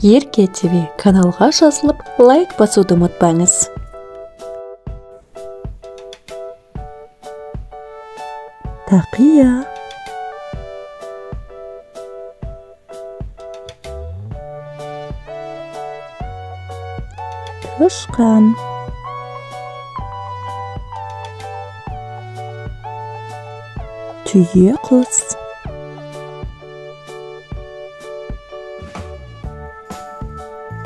Ерке ТВ каналға жазылып, лайк басуды ұмытпаңыз. Тақия. Тышқан. Түйе құс.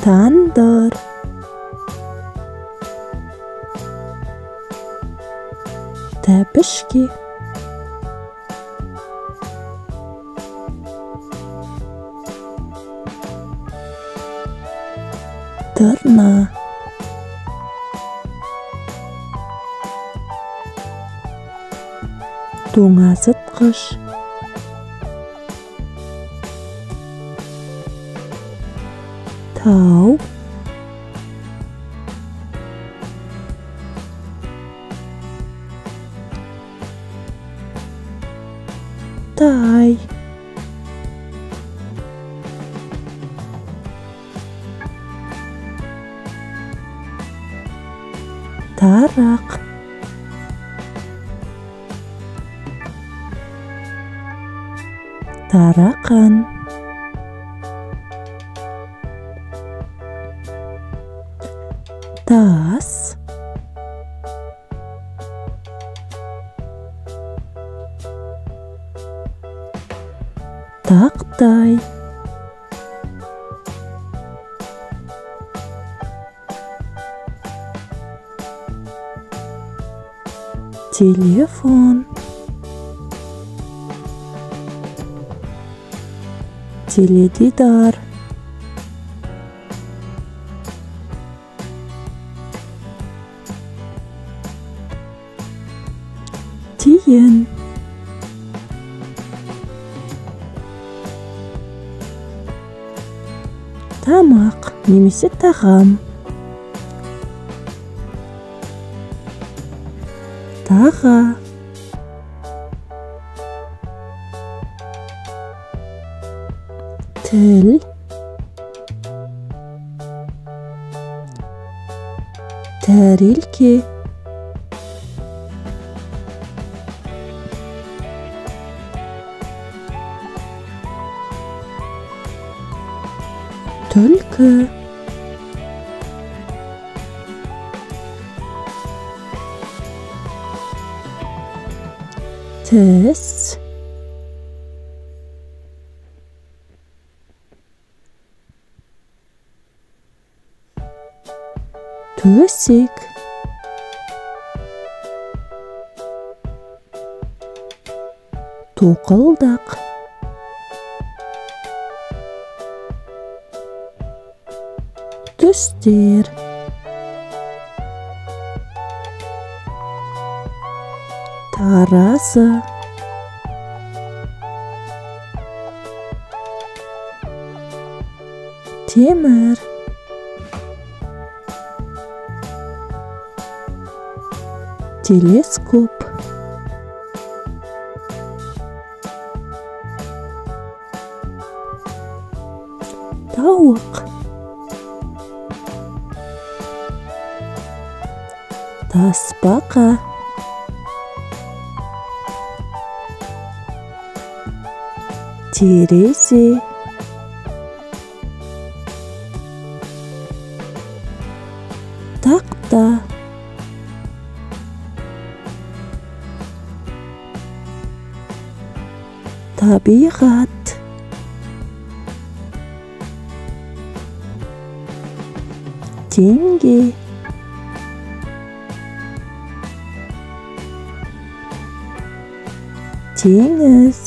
Тандыр. Тәпішке. Тырна. Тоңазытқыш. Тау. Тай. Тарақ. Тарақан. Тас. Тақтай. Телефон. Теледидар. Тиын. Тамақ немесе тағам. Таға. Тіл. Тәрелке. Түлкі. Тіс. Төсек. Тоқылдақ. Түстер. Таразы. Темір. Телескоп. Тауық. Тасбақа. Терезе. Тақта. Табиғат. Теңге. Теңіз.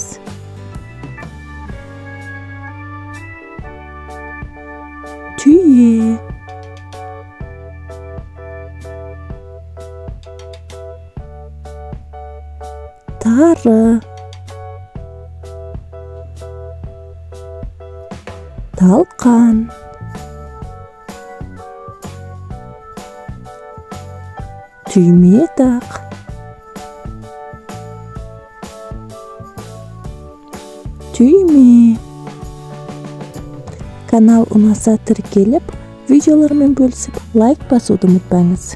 Түйе. Тары. Талқан. Түйметақ. Түйме. Канал ұнаса тіркеліп, видеолармен бөлісіп, лайк басуды ұмытпаңыз.